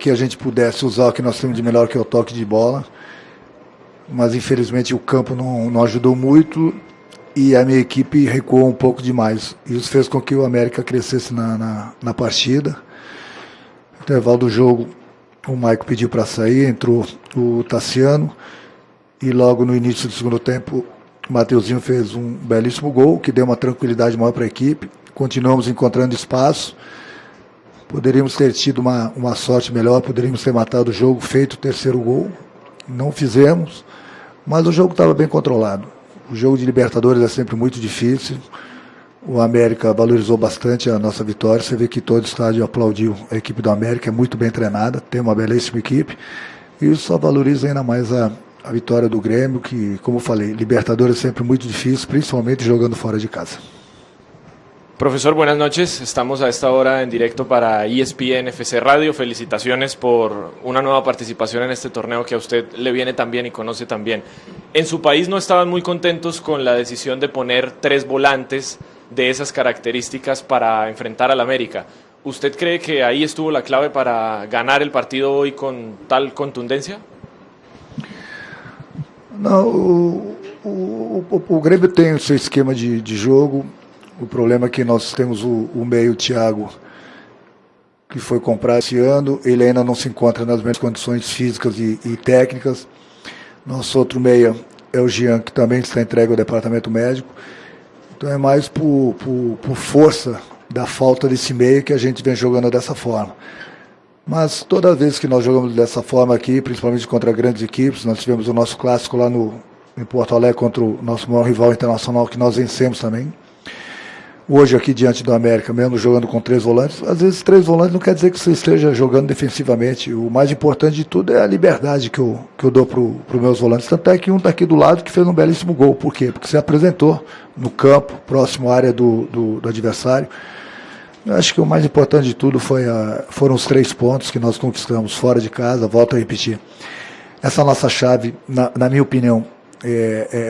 que a gente pudesse usar o que nós temos de melhor, que é o toque de bola, mas infelizmente o campo não ajudou muito e a minha equipe recuou um pouco demais. Isso fez com que o América crescesse na partida. No intervalo do jogo, o Maico pediu para sair, entrou o Tassiano e logo no início do segundo tempo o Mateuzinho fez um belíssimo gol que deu uma tranquilidade maior para a equipe. Continuamos encontrando espaço. Poderíamos ter tido uma sorte melhor, poderíamos ter matado o jogo, feito o terceiro gol. Não fizemos, mas o jogo estava bem controlado. O jogo de Libertadores é sempre muito difícil. O América valorizou bastante a nossa vitória. Você vê que todo o estádio aplaudiu a equipe do América, é muito bem treinada, tem uma belíssima equipe. E isso só valoriza ainda mais a vitória do Grêmio, que, como eu falei, Libertadores é sempre muito difícil, principalmente jogando fora de casa. Profesor, buenas noches. Estamos a esta hora en directo para ESPN FC Radio. Felicitaciones por una nueva participación en este torneo que a usted le viene tan bien y conoce tan bien. En su país no estaban muy contentos con la decisión de poner 3 volantes de esas características para enfrentar al América. ¿Usted cree que ahí estuvo la clave para ganar el partido hoy con tal contundencia? Não, o Grêmio tem o seu esquema de jogo. O problema é que nós temos o meio Thiago, que foi comprado esse ano, ele ainda não se encontra nas mesmas condições físicas e técnicas. Nosso outro meia é o Jean, que também está entregue ao departamento médico. Então é mais por força da falta desse meia que a gente vem jogando dessa forma. Mas toda vez que nós jogamos dessa forma aqui, principalmente contra grandes equipes, nós tivemos o nosso clássico lá em Porto Alegre contra o nosso maior rival internacional, que nós vencemos também. Hoje aqui diante do América, mesmo jogando com 3 volantes, às vezes 3 volantes não quer dizer que você esteja jogando defensivamente. O mais importante de tudo é a liberdade que eu dou para os meus volantes. Tanto é que um está aqui do lado que fez um belíssimo gol. Por quê? Porque se apresentou no campo, próximo à área do adversário. Eu acho que o mais importante de tudo foram os 3 pontos que nós conquistamos fora de casa. Volto a repetir. Essa nossa chave, na minha opinião,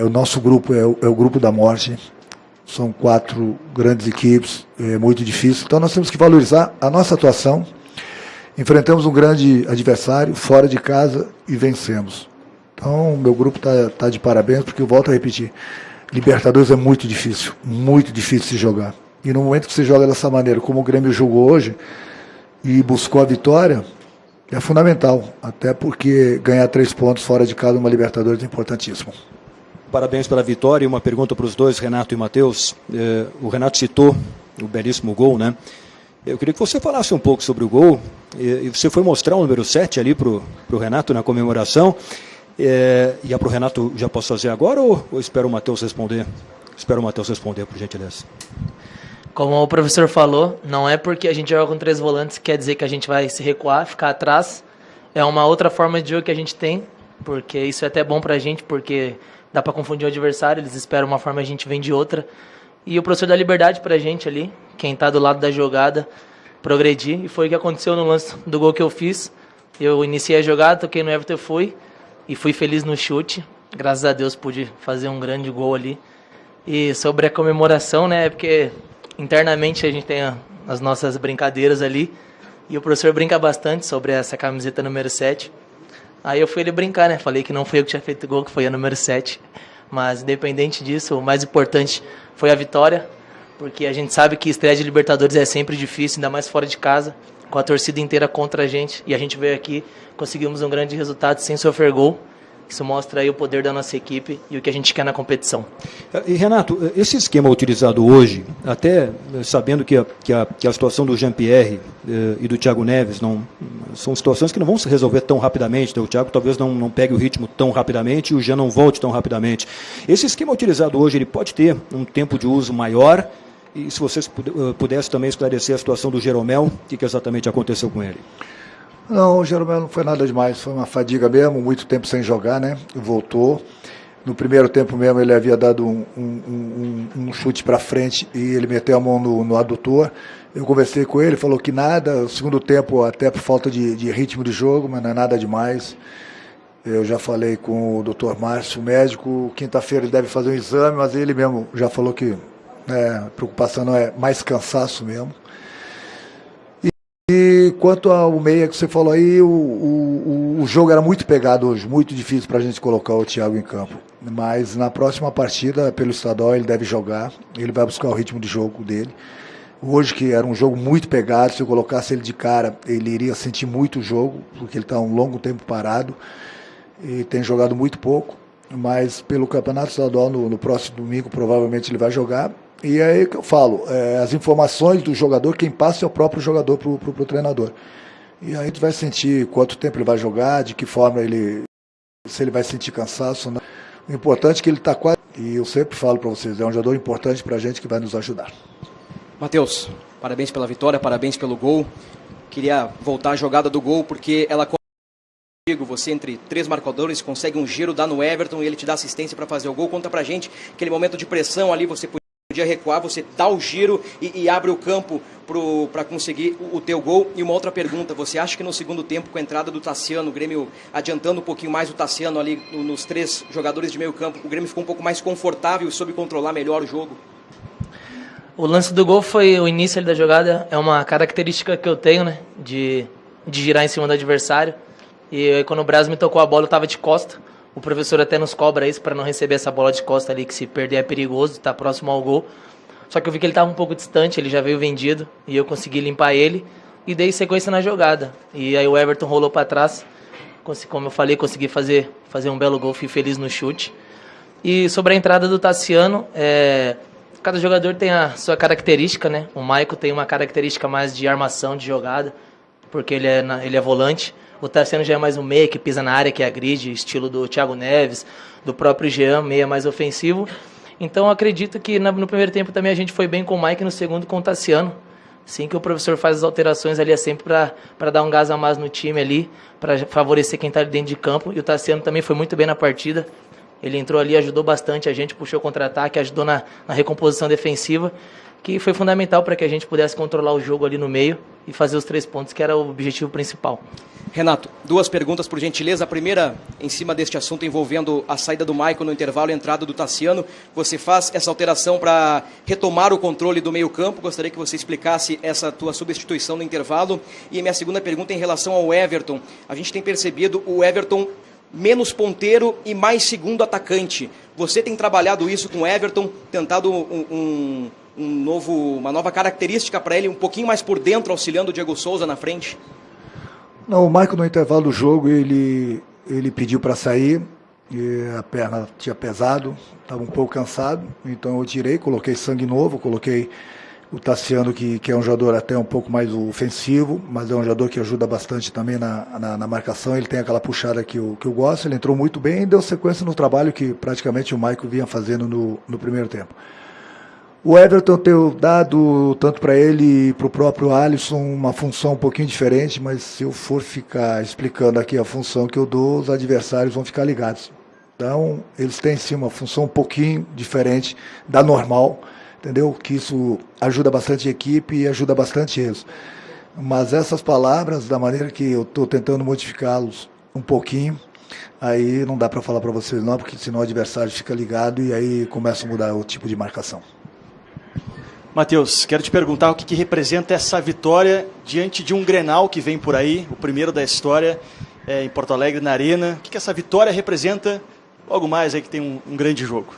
o nosso grupo é o grupo da morte. São 4 grandes equipes, é muito difícil. Então nós temos que valorizar a nossa atuação. Enfrentamos um grande adversário fora de casa e vencemos. Então o meu grupo tá de parabéns, porque eu volto a repetir. Libertadores é muito difícil de se jogar. E no momento que você joga dessa maneira, como o Grêmio jogou hoje, e buscou a vitória, é fundamental. Até porque ganhar 3 pontos fora de casa numa Libertadores é importantíssimo. Parabéns pela vitória. E uma pergunta para os dois, Renato e Matheus. O Renato citou o belíssimo gol, né? Eu queria que você falasse um pouco sobre o gol. E você foi mostrar o número 7 ali para o Renato na comemoração. E para o Renato já posso fazer agora ou espero o Matheus responder? Espero o Matheus responder, por gentileza. Como o professor falou, não é porque a gente joga com 3 volantes que quer dizer que a gente vai se recuar, ficar atrás. É uma outra forma de jogo que a gente tem, porque isso é até bom para a gente, porque dá para confundir o adversário, eles esperam uma forma, a gente vem de outra. E o professor dá liberdade para a gente ali, quem está do lado da jogada, progredir. E foi o que aconteceu no lance do gol que eu fiz. Eu iniciei a jogada, toquei no Everton, e fui feliz no chute. Graças a Deus pude fazer um grande gol ali. E sobre a comemoração, né, porque internamente a gente tem as nossas brincadeiras ali. E o professor brinca bastante sobre essa camiseta número 7. Aí eu fui ele brincar, né? Falei que não foi eu que tinha feito o gol, que foi a número 7. Mas independente disso, o mais importante foi a vitória. Porque a gente sabe que estreia de Libertadores é sempre difícil, ainda mais fora de casa, com a torcida inteira contra a gente. E a gente veio aqui, conseguimos um grande resultado sem sofrer gol. Isso mostra aí o poder da nossa equipe e o que a gente quer na competição. E Renato, esse esquema utilizado hoje, até sabendo que a situação do Jean-Pierre e do Thiago Neves são situações que não vão se resolver tão rapidamente, né? O Thiago talvez não pegue o ritmo tão rapidamente e o Jean não volte tão rapidamente. Esse esquema utilizado hoje, ele pode ter um tempo de uso maior? E se vocês pudessem também esclarecer a situação do Jeromel, o que exatamente aconteceu com ele? Não, o Jeromel não foi nada demais, foi uma fadiga mesmo, muito tempo sem jogar, né? Voltou. No primeiro tempo mesmo ele havia dado um chute para frente e ele meteu a mão no adutor. Eu conversei com ele, falou que nada. O segundo tempo, até por falta de ritmo de jogo, mas não é nada demais. Eu já falei com o Dr. Márcio, o médico. Quinta-feira ele deve fazer um exame, mas ele mesmo já falou que a preocupação não é mais cansaço mesmo. E quanto ao meia que você falou aí, o jogo era muito pegado hoje, muito difícil para a gente colocar o Thiago em campo. Mas na próxima partida, pelo estadual, ele deve jogar, ele vai buscar o ritmo de jogo dele. Hoje, que era um jogo muito pegado, se eu colocasse ele de cara, ele iria sentir muito o jogo, porque ele está um longo tempo parado e tem jogado muito pouco. Mas pelo campeonato estadual, no próximo domingo, provavelmente ele vai jogar. E é aí que eu falo, as informações do jogador, quem passa é o próprio jogador para o treinador. E aí tu vai sentir quanto tempo ele vai jogar, de que forma se ele vai sentir cansaço. Não. O importante é que ele está quase, e eu sempre falo para vocês, é um jogador importante para a gente que vai nos ajudar. Matheus, parabéns pela vitória, parabéns pelo gol. Queria voltar à jogada do gol, porque ela você entre 3 marcadores consegue um giro, dá no Everton e ele te dá assistência para fazer o gol. Conta pra gente, aquele momento de pressão ali, você podia recuar, você dá o giro e abre o campo para conseguir o teu gol. E uma outra pergunta, você acha que no segundo tempo, com a entrada do Tassiano, o Grêmio adiantando um pouquinho mais o Tassiano ali nos 3 jogadores de meio campo, o Grêmio ficou um pouco mais confortável e soube controlar melhor o jogo? O lance do gol foi o início da jogada, é uma característica que eu tenho, né, de girar em cima do adversário. E aí, quando o Braz me tocou a bola, eu estava de costa. O professor até nos cobra isso para não receber essa bola de costa ali, que se perder é perigoso, tá próximo ao gol. Só que eu vi que ele estava um pouco distante, ele já veio vendido, e eu consegui limpar ele e dei sequência na jogada. E aí o Everton rolou para trás, como eu falei, consegui fazer um belo gol, fui feliz no chute. E sobre a entrada do Tassiano, cada jogador tem a sua característica, né? O Maicon tem uma característica mais de armação de jogada, porque ele é volante. O Tassiano já é mais um meia que pisa na área, que agride, estilo do Thiago Neves, do próprio Jean, meia mais ofensivo. Então acredito que no primeiro tempo também a gente foi bem com o Mike, no segundo com o Tassiano. Sim, que o professor faz as alterações ali, é sempre para dar um gás a mais no time ali, para favorecer quem está ali dentro de campo. E o Tassiano também foi muito bem na partida. Ele entrou ali, ajudou bastante a gente, puxou o contra-ataque, ajudou na recomposição defensiva, que foi fundamental para que a gente pudesse controlar o jogo ali no meio e fazer os 3 pontos, que era o objetivo principal. Renato, 2 perguntas por gentileza. A primeira, em cima deste assunto envolvendo a saída do Maicon no intervalo e a entrada do Tassiano. Você faz essa alteração para retomar o controle do meio-campo. Gostaria que você explicasse essa tua substituição no intervalo. E a minha segunda pergunta em relação ao Everton. A gente tem percebido o Everton menos ponteiro e mais segundo atacante. Você tem trabalhado isso com o Everton, tentado uma nova característica para ele, um pouquinho mais por dentro, auxiliando o Diego Souza na frente? Não, o Maicon no intervalo do jogo, ele pediu para sair, e a perna tinha pesado, estava um pouco cansado, então eu tirei, coloquei sangue novo, coloquei o Tassiano, que é um jogador até um pouco mais ofensivo, mas é um jogador que ajuda bastante também na marcação, ele tem aquela puxada que eu gosto, ele entrou muito bem e deu sequência no trabalho que praticamente o Maicon vinha fazendo no primeiro tempo. O Everton tem dado, tanto para ele e para o próprio Alisson, uma função um pouquinho diferente, mas se eu for ficar explicando aqui a função que eu dou, os adversários vão ficar ligados. Então, eles têm sim uma função um pouquinho diferente da normal, entendeu? Que isso ajuda bastante a equipe e ajuda bastante eles. Mas essas palavras, da maneira que eu estou tentando modificá-los um pouquinho, aí não dá para falar para vocês não, porque senão o adversário fica ligado e aí começa a mudar o tipo de marcação. Matheus, quero te perguntar o que representa essa vitória diante de um Grenal que vem por aí, o primeiro da história, em Porto Alegre, na Arena. O que essa vitória representa, logo mais aí que tem um grande jogo?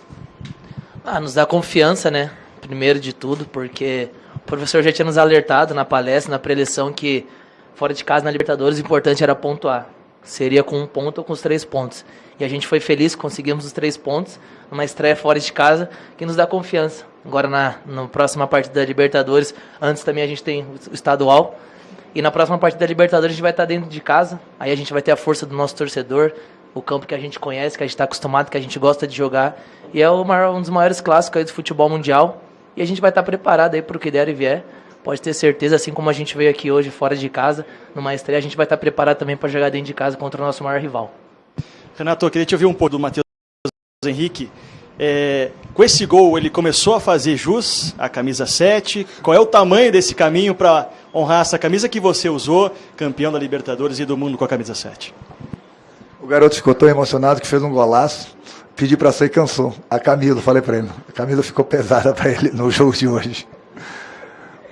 Nos dá confiança, né? Primeiro de tudo, porque o professor já tinha nos alertado na palestra, na preleção, que fora de casa na Libertadores o importante era pontuar. Seria com 1 ponto ou com os 3 pontos. E a gente foi feliz, conseguimos os 3 pontos, numa estreia fora de casa, que nos dá confiança. Agora na próxima partida da Libertadores, antes também a gente tem o estadual, e na próxima partida da Libertadores a gente vai estar dentro de casa, aí a gente vai ter a força do nosso torcedor, o campo que a gente conhece, que a gente está acostumado, que a gente gosta de jogar, e é um dos maiores clássicos aí do futebol mundial, e a gente vai estar preparado aí para o que der e vier. Pode ter certeza, assim como a gente veio aqui hoje fora de casa, numa estreia, a gente vai estar preparado também para jogar dentro de casa contra o nosso maior rival. Renato, eu queria te ouvir um pouco do Matheus Henrique. Com esse gol, ele começou a fazer jus à camisa 7. Qual é o tamanho desse caminho para honrar essa camisa que você usou, campeão da Libertadores e do mundo com a camisa 7? O garoto ficou tão emocionado que fez um golaço, pedi para sair e cansou. A Camila, falei para ele, a Camila ficou pesada para ele no jogo de hoje.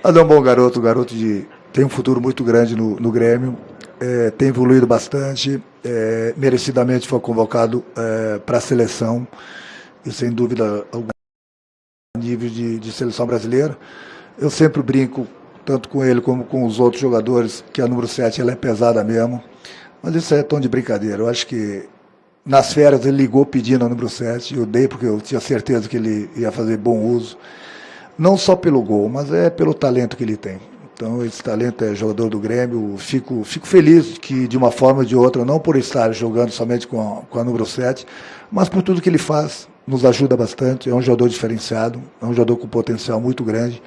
Mas é um bom garoto, tem um futuro muito grande no Grêmio, tem evoluído bastante, merecidamente foi convocado para a seleção, e sem dúvida alguma, nível de seleção brasileira. Eu sempre brinco, tanto com ele como com os outros jogadores, que a número 7 ela é pesada mesmo, mas isso é tom de brincadeira. Eu acho que nas férias ele ligou pedindo a número 7, eu dei porque eu tinha certeza que ele ia fazer bom uso, não só pelo gol, mas pelo talento que ele tem. Então esse talento é jogador do Grêmio, fico feliz que de uma forma ou de outra, não por estar jogando somente com a número 7, mas por tudo que ele faz, nos ajuda bastante, é um jogador diferenciado, é um jogador com potencial muito grande.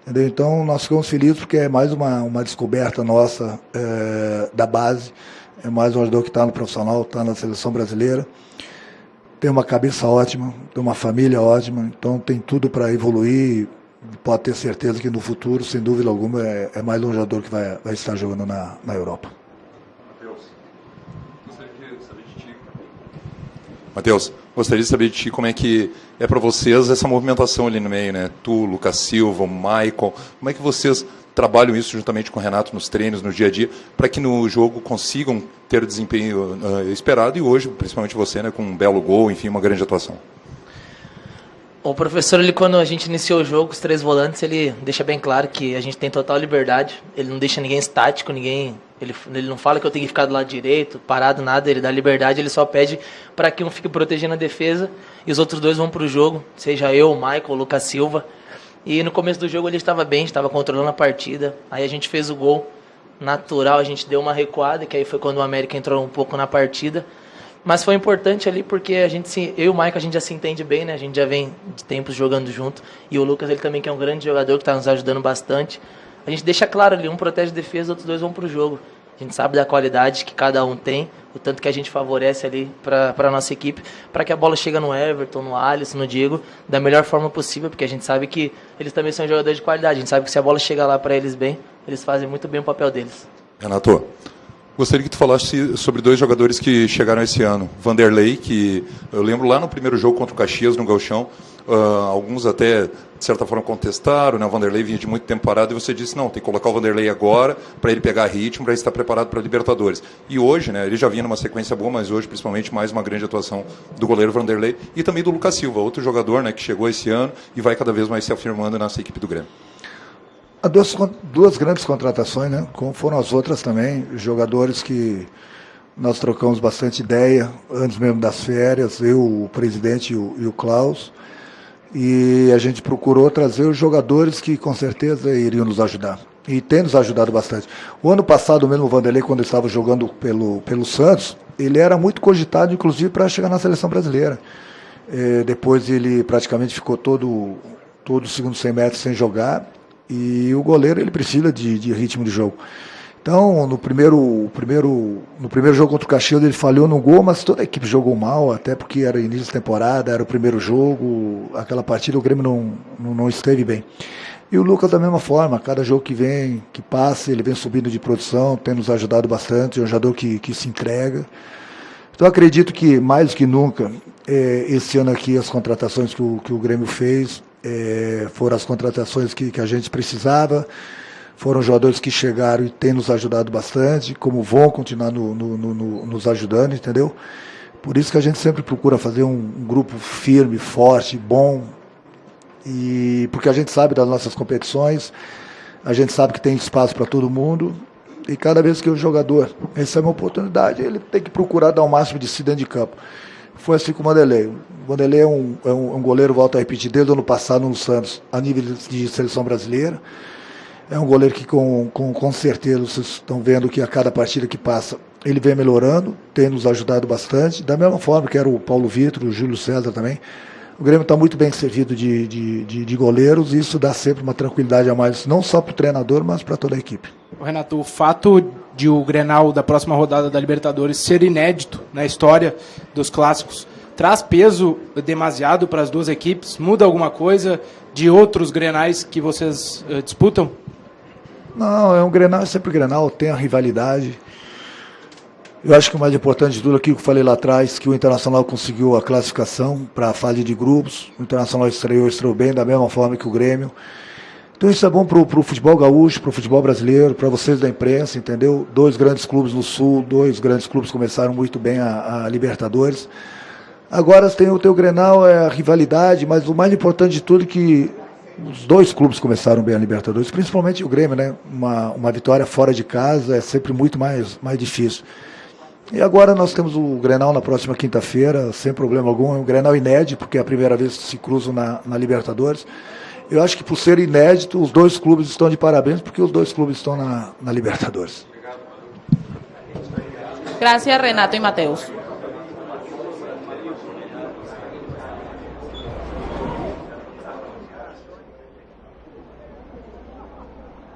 Entendeu? Então nós ficamos felizes porque é mais uma descoberta nossa da base, é mais um jogador que está no profissional, está na seleção brasileira, tem uma cabeça ótima, tem uma família ótima, então tem tudo para evoluir, pode ter certeza que no futuro, sem dúvida alguma, é mais um jogador que vai estar jogando na Europa. Matheus, gostaria de saber de ti como é que é para vocês essa movimentação ali no meio, né? Tu, Lucas Silva, o Maicon, como é que vocês trabalham isso juntamente com o Renato nos treinos, no dia a dia, para que no jogo consigam ter o desempenho esperado e hoje, principalmente você, né, com um belo gol, enfim, uma grande atuação? O professor, quando a gente iniciou o jogo, os 3 volantes, ele deixa bem claro que a gente tem total liberdade, ele não deixa ninguém estático, ele não fala que eu tenho que ficar do lado direito, parado, nada, ele dá liberdade, ele só pede para que um fique protegendo a defesa e os outros 2 vão para o jogo, seja eu, o Michael, o Lucas Silva. E no começo do jogo ele estava bem, estava controlando a partida, aí a gente fez o gol natural, a gente deu uma recuada, que aí foi quando o América entrou um pouco na partida. Mas foi importante ali porque eu e o Michael, a gente já se entende bem, né? A gente já vem de tempos jogando junto. E o Lucas, ele também que é um grande jogador que está nos ajudando bastante. A gente deixa claro ali, um protege a defesa, os outros 2 vão para o jogo. A gente sabe da qualidade que cada um tem, o tanto que a gente favorece ali para a nossa equipe, para que a bola chegue no Everton, no Alisson, no Diego, da melhor forma possível, porque a gente sabe que eles também são jogadores de qualidade. A gente sabe que se a bola chegar lá para eles bem, eles fazem muito bem o papel deles. Renato, gostaria que tu falasse sobre 2 jogadores que chegaram esse ano. Vanderlei, que eu lembro lá no primeiro jogo contra o Caxias, no Gauchão, alguns até, de certa forma, contestaram, né? O Vanderlei vinha de muito tempo parado e você disse, não, tem que colocar o Vanderlei agora para ele pegar ritmo, para ele estar preparado para a Libertadores. E hoje, né, ele já vinha numa sequência boa, mas hoje, principalmente, mais uma grande atuação do goleiro Vanderlei e também do Lucas Silva, outro jogador, né, que chegou esse ano e vai cada vez mais se afirmando nessa equipe do Grêmio. Há duas grandes contratações, né? Como foram as outras também, jogadores que nós trocamos bastante ideia antes mesmo das férias, eu, o presidente e o Klaus, e a gente procurou trazer os jogadores que com certeza iriam nos ajudar, e tem nos ajudado bastante. O ano passado mesmo, o Vanderlei, quando ele estava jogando pelo Santos, ele era muito cogitado, inclusive, para chegar na seleção brasileira. Depois ele praticamente ficou todo o segundo semestre sem jogar, e o goleiro ele precisa de ritmo de jogo. Então, no primeiro jogo contra o Caxias ele falhou no gol, mas toda a equipe jogou mal, até porque era início de temporada, era o primeiro jogo, aquela partida o Grêmio não esteve bem. E o Lucas da mesma forma, cada jogo que passa, ele vem subindo de produção, tem nos ajudado bastante, é um jogador que se entrega. Então acredito que mais do que nunca, esse ano aqui as contratações que o Grêmio fez, foram as contratações que a gente precisava, foram jogadores que chegaram e têm nos ajudado bastante, como vão continuar nos ajudando, entendeu? Por isso que a gente sempre procura fazer um grupo firme, forte, bom, e porque a gente sabe das nossas competições, a gente sabe que tem espaço para todo mundo, e cada vez que o jogador recebe uma oportunidade, ele tem que procurar dar o máximo de si dentro de campo. Foi assim com o Vanderlei. O Vanderlei é um goleiro, volto a repetir, desde o ano passado no Santos, a nível de seleção brasileira. É um goleiro que com certeza vocês estão vendo que a cada partida que passa ele vem melhorando, tem nos ajudado bastante, da mesma forma que era o Paulo Vitor, o Júlio César também. O Grêmio está muito bem servido de goleiros e isso dá sempre uma tranquilidade a mais, não só para o treinador, mas para toda a equipe. Renato, o fato de o Grenal da próxima rodada da Libertadores ser inédito na história dos clássicos traz peso demasiado para as duas equipes? Muda alguma coisa de outros Grenais que vocês disputam? Não, é um Grenal, é sempre Grenal, tem a rivalidade. Eu acho que o mais importante de tudo aquilo que eu falei lá atrás, que o Internacional conseguiu a classificação para a fase de grupos. O Internacional estreou bem, da mesma forma que o Grêmio. Então isso é bom para o futebol gaúcho, para o futebol brasileiro, para vocês da imprensa, entendeu? 2 grandes clubes no Sul, 2 grandes clubes começaram muito bem a Libertadores. Agora tem o teu Grenal, é a rivalidade, mas o mais importante de tudo é que os 2 clubes começaram bem a Libertadores, principalmente o Grêmio, né? Uma vitória fora de casa é sempre muito mais difícil. E agora nós temos o Grenal na próxima quinta-feira, sem problema algum, é um Grenal inédito, porque é a primeira vez que se cruzam na Libertadores. Eu acho que por ser inédito, os 2 clubes estão de parabéns, porque os 2 clubes estão na Libertadores. Gracias, Renato y Mateus.